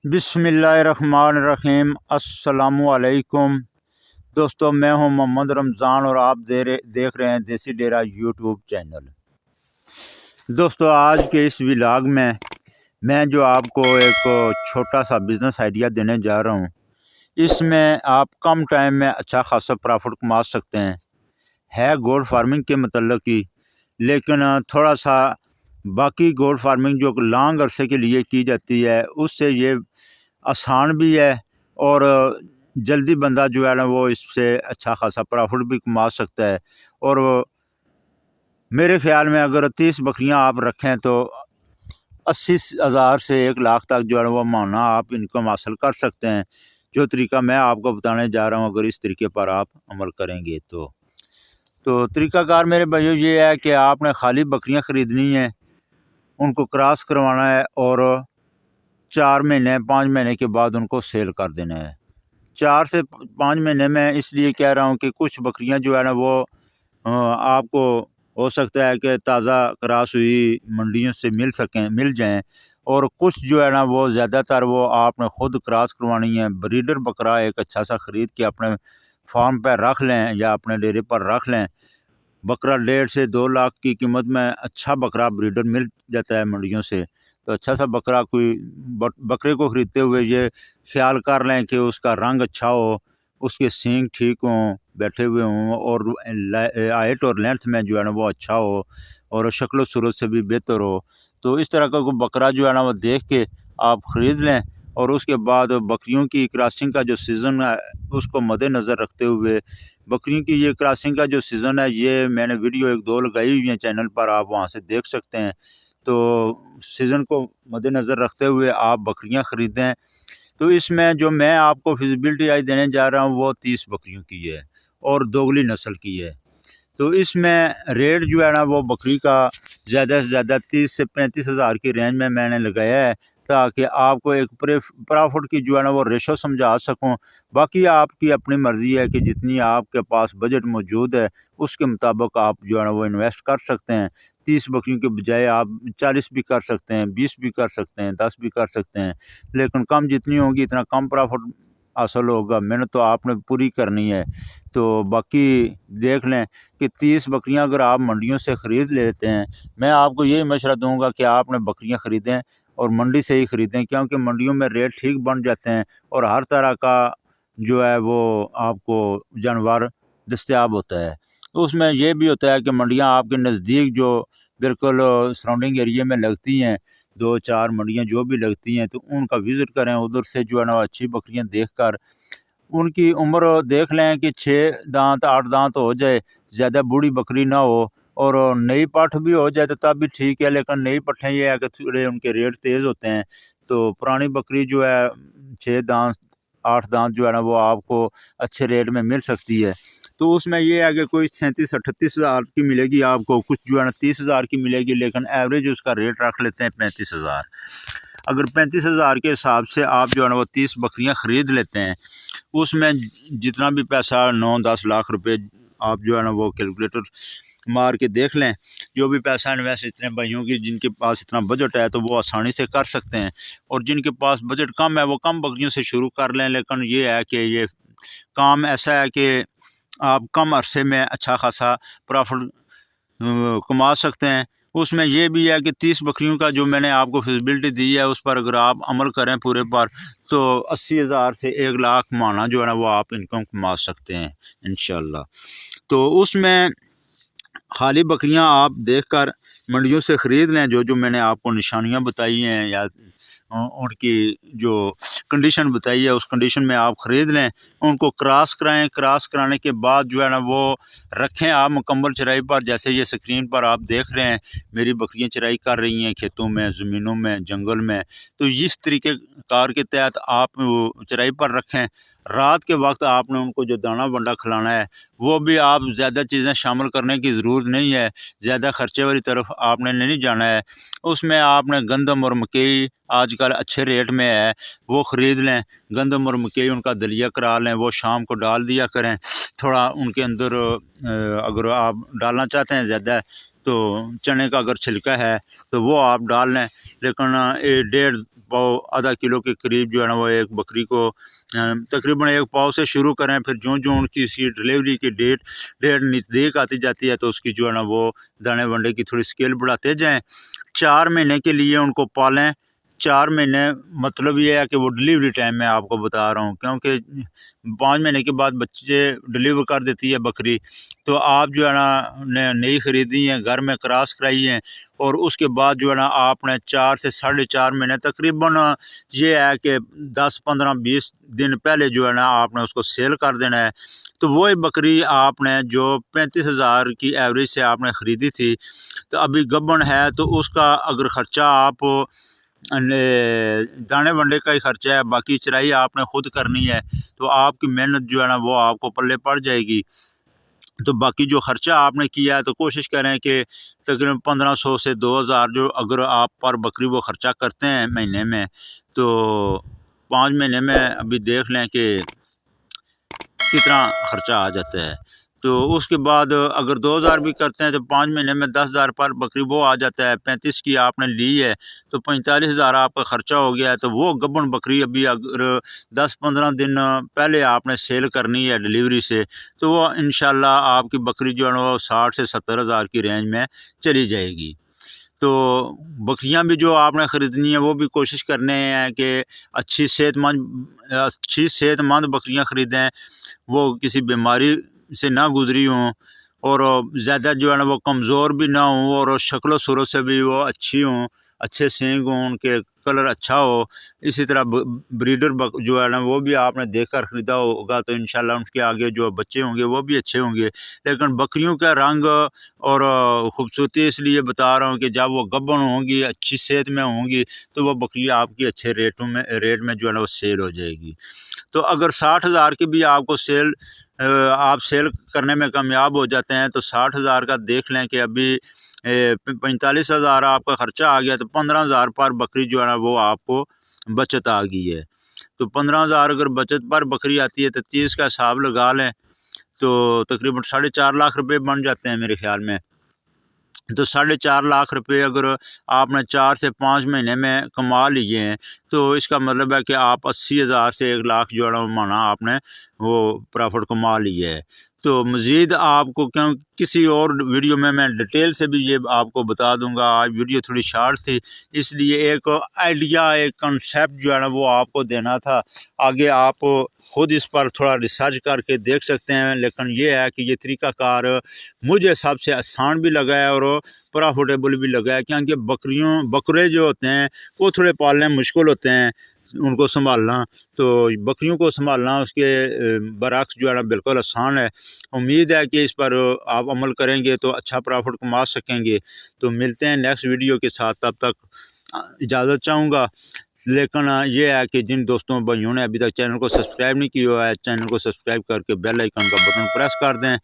बिस्मिल्लाहिर्रहमानिर्रहीम। अस्सलामुअलैकुम दोस्तों, मैं हूं मोहम्मद रमज़ान और आप देख रहे हैं देसी डेरा यूट्यूब चैनल। दोस्तों, आज के इस व्लॉग में मैं जो आपको एक छोटा सा बिज़नेस आइडिया देने जा रहा हूं। इसमें आप कम टाइम में अच्छा खासा प्रॉफिट कमा सकते हैं। है गोल्ड फार्मिंग के मतलब की, लेकिन थोड़ा सा बाकी गोल्ड फार्मिंग जो लॉन्ग अरसे के लिए की जाती है उससे ये आसान भी है और जल्दी बंदा जो है ना वो इससे अच्छा खासा प्रॉफिट भी कमा सकता है। और मेरे ख्याल में अगर 30 बकरियां आप रखें तो 80,000 से 1 लाख तक जो है वो महीना आप इनकम हासिल कर सकते हैं। जो तरीका मैं आपको बताने जा रहा हूँ, अगर इस तरीके पर आप अमल करेंगे तो तरीकाकार मेरे भाइयों ये है कि आपने खाली बकरियां ख़रीदनी है, उनको क्रॉस करवाना है और 4 महीने 5 महीने के बाद उनको सेल कर देना है। 4 से 5 महीने में इसलिए कह रहा हूँ कि कुछ बकरियां जो है ना वो आपको हो सकता है कि ताज़ा क्रॉस हुई मंडियों से मिल जाएं, और कुछ जो है ना वो ज़्यादातर वो आपने खुद क्रॉस करवानी है। ब्रीडर बकरा एक अच्छा सा ख़रीद के अपने फार्म पर रख लें या अपने डेरे पर रख लें। बकरा 1.5 से 2 लाख की कीमत में अच्छा बकरा ब्रीडर मिल जाता है मंडियों से। तो अच्छा सा बकरा कोई बकरे को ख़रीदते हुए ये ख्याल कर लें कि उसका रंग अच्छा हो, उसके सींग ठीक हों, बैठे हुए हों, और हाइट और लेंथ में जो है ना वो अच्छा हो और शक्ल सूरत से भी बेहतर हो। तो इस तरह का कोई बकरा जो है ना वो देख के आप ख़रीद लें। और उसके बाद बकरियों की क्रॉसिंग का जो सीज़न है उसको मद्देनज़र रखते हुए, बकरियों की ये क्रॉसिंग का जो सीज़न है ये मैंने वीडियो 1-2 लगाई हुई है चैनल पर, आप वहाँ से देख सकते हैं। तो सीज़न को मद्देनज़र रखते हुए आप बकरियां ख़रीदें। तो इसमें जो मैं आपको फिजिबिलिटी आज देने जा रहा हूँ वो 30 बकरियों की है और दोगली नस्ल की है। तो इसमें रेट जो है ना वो बकरी का ज़्यादा से ज़्यादा 30 से 35 हज़ार की रेंज में मैंने लगाया है, ताकि आपको एक प्रॉफिट की जो है ना वो रेशो समझा सकूं। बाकी आपकी अपनी मर्ज़ी है कि जितनी आपके पास बजट मौजूद है उसके मुताबिक आप जो है ना वो इन्वेस्ट कर सकते हैं। 30 बकरियों के बजाय आप 40 भी कर सकते हैं, 20 भी कर सकते हैं, 10 भी कर सकते हैं। लेकिन कम जितनी होगी इतना कम प्रॉफिट हासिल होगा। मेहनत तो आपने पूरी करनी है। तो बाकी देख लें कि 30 बकरियां अगर आप मंडियों से ख़रीद लेते हैं, मैं आपको यही मशवरा दूंगा कि आपने बकरियां ख़रीदें और मंडी से ही ख़रीदें, क्योंकि मंडियों में रेट ठीक बन जाते हैं और हर तरह का जो है वो आपको जानवर दस्तयाब होता है। तो उसमें यह भी होता है कि मंडियां आपके नज़दीक जो बिल्कुल सराउंडिंग एरिया में लगती हैं, 2-4 मंडियां जो भी लगती हैं, तो उनका विज़िट करें। उधर से जो है ना अच्छी बकरियां देख कर उनकी उम्र देख लें कि 6 दांत 8 दांत हो जाए, ज़्यादा बूढ़ी बकरी ना हो। और नई पठ भी हो जाए तो तब भी ठीक है, लेकिन नई पट्ठें ये है कि थोड़े उनके रेट तेज़ होते हैं। तो पुरानी बकरी जो है 6 दांत 8 दांत जो है ना वो आपको अच्छे रेट में मिल सकती है। तो उसमें ये है कि कोई 37-38 हज़ार की मिलेगी आपको, कुछ जो है ना 30 हज़ार की मिलेगी, लेकिन एवरेज उसका रेट रख लेते हैं 35 हज़ार। अगर 35 हज़ार के हिसाब से आप जो है ना वो 30 बकरियां ख़रीद लेते हैं, उसमें जितना भी पैसा 9-10 लाख रुपए आप जो है ना वो कैलकुलेटर मार के देख लें। जो भी पैसा इन्वेस्ट इतने भाइयों की जिनके पास इतना बजट है तो वो आसानी से कर सकते हैं, और जिनके पास बजट कम है वो कम बकरियों से शुरू कर लें। लेकिन ये है कि ये काम ऐसा है कि आप कम अरसे में अच्छा खासा प्रॉफिट कमा सकते हैं। उसमें यह भी है कि 30 बकरियों का जो मैंने आपको फिजिबिलिटी दी है उस पर अगर आप अमल करें पूरे पर, तो 80,000 से 1 लाख माना जो है ना वो आप इनकम कमा सकते हैं इंशाल्लाह। तो उसमें खाली बकरियां आप देखकर मंडियों से ख़रीद लें। जो जो मैंने आपको निशानियां बताई हैं या उनकी जो कंडीशन बताई है उस कंडीशन में आप ख़रीद लें। उनको क्रॉस कराएं। क्रॉस कराने के बाद जो है ना वो रखें आप मुकम्मल चराई पर। जैसे ये स्क्रीन पर आप देख रहे हैं मेरी बकरियां चराई कर रही हैं खेतों में, ज़मीनों में, जंगल में। तो इस तरीके कार के तहत आप चराई पर रखें। रात के वक्त आपने उनको जो दाना वंडा खिलाना है वो भी आप ज़्यादा चीज़ें शामिल करने की ज़रूरत नहीं है, ज़्यादा खर्चे वाली तरफ आपने नहीं जाना है। उसमें आपने गंदम और मकई आजकल अच्छे रेट में है वो ख़रीद लें। गंदम और मकई उनका दलिया करा लें, वो शाम को डाल दिया करें। थोड़ा उनके अंदर अगर आप डालना चाहते हैं ज़्यादा तो चने का अगर छिलका है तो वो आप डाल लें। लेकिन 1.5 पाव आधा किलो के करीब जो है ना वो एक बकरी को तकरीबन 1 पाव से शुरू करें। फिर जो जो उनकी इसकी डिलीवरी की डेट नज़दीक आती जाती है तो उसकी जो है ना वो दाने वंडे की थोड़ी स्केल बढ़ाते जाएँ। 4 महीने के लिए उनको पालें। 4 महीने मतलब ये है कि वो डिलीवरी टाइम में आपको बता रहा हूँ, क्योंकि 5 महीने के बाद बच्चे डिलीवर कर देती है बकरी। तो आप जो है ना नई ख़रीदी है, घर में क्रॉस कराई है, और उसके बाद जो है ना आपने 4 से 4.5 महीने तकरीबन ये है कि 10, 15, 20 दिन पहले जो है ना आपने उसको सेल कर देना है। तो वही बकरी आपने जो 35,000 की एवरेज से आपने ख़रीदी थी, तो अभी गब्बन है, तो उसका अगर ख़र्चा आप दाने वंडे का ही खर्चा है, बाकी चराई आपने खुद करनी है, तो आपकी मेहनत जो है ना वो आपको पल्ले पड़ जाएगी। तो बाकी जो ख़र्चा आपने किया है तो कोशिश करें कि तकरीबन 1500 से 2000 जो अगर आप पर बकरी वो ख़र्चा करते हैं महीने में, तो 5 महीने में अभी देख लें कि कितना ख़र्चा आ जाता है। तो उसके बाद अगर 2000 भी करते हैं तो 5 महीने में 10,000 पर बकरी वो आ जाता है। 35 की आपने ली है तो 45,000 आपका ख़र्चा हो गया है। तो वो गब्बन बकरी अभी अगर 10-15 दिन पहले आपने सेल करनी है डिलीवरी से, तो वो इंशाल्लाह आपकी बकरी जो है ना वो 60 से 70,000 की रेंज में चली जाएगी। तो बकरियां भी जो आपने ख़रीदनी है वो भी कोशिश करने हैं कि अच्छी सेहतमंद बकरियां ख़रीदें, वो किसी बीमारी से ना गुजरी हों, और ज़्यादा जो है ना वो कमज़ोर भी ना हों, और शक्ल सूरत से भी वो अच्छी हों, अच्छे सींग हों, उनके कलर अच्छा हो। इसी तरह ब्रीडर जो है ना वो भी आपने देख कर ख़रीदा होगा, तो इंशाल्लाह उनके आगे जो बच्चे होंगे वो भी अच्छे होंगे। लेकिन बकरियों का रंग और ख़ूबसूरती इसलिए बता रहा हूँ कि जब वो गब्बन होंगी, अच्छी सेहत में होंगी, तो वो बकरी आपकी अच्छे रेट में जो है ना वो सेल हो जाएगी। तो अगर 60,000 की भी आपको आप सेल करने में कामयाब हो जाते हैं, तो 60,000 का देख लें कि अभी 45,000 आपका ख़र्चा आ गया, तो 15,000 पर बकरी जो है ना वो आपको बचत आ गई है। तो 15,000 अगर बचत पर बकरी आती है तो 30 का हिसाब लगा लें, तो तकरीबन 4.5 लाख रुपए बन जाते हैं मेरे ख़्याल में। तो 4.5 लाख रुपए अगर आपने 4 से 5 महीने में कमा लिए हैं, तो इसका मतलब है कि आप 80,000 से 1 लाख जो है ना माना आपने वो प्रॉफिट कमा लिया है। तो मज़ीद आपको क्यों किसी और वीडियो में मैं डिटेल से भी ये आपको बता दूंगा। आज वीडियो थोड़ी शॉर्ट थी, इसलिए एक आइडिया, एक कंसेप्ट जो है ना वो आपको देना था। आगे आप खुद इस पर थोड़ा रिसर्च करके देख सकते हैं, लेकिन ये है कि ये तरीक़ाकार मुझे सबसे आसान भी लगा है और प्रॉफिटेबल भी लगा है, क्योंकि बकरे जो होते हैं वो थोड़े पालने मुश्किल होते हैं, उनको संभालना। तो बकरियों को संभालना उसके बरअक्स जो है ना बिल्कुल आसान है। उम्मीद है कि इस पर आप अमल करेंगे तो अच्छा प्रॉफिट कमा सकेंगे। तो मिलते हैं नेक्स्ट वीडियो के साथ, तब तक इजाज़त चाहूँगा। लेकिन ये है कि जिन दोस्तों भाइयों ने अभी तक चैनल को सब्सक्राइब नहीं किया है, चैनल को सब्सक्राइब करके बेल आइकन का बटन प्रेस कर दें,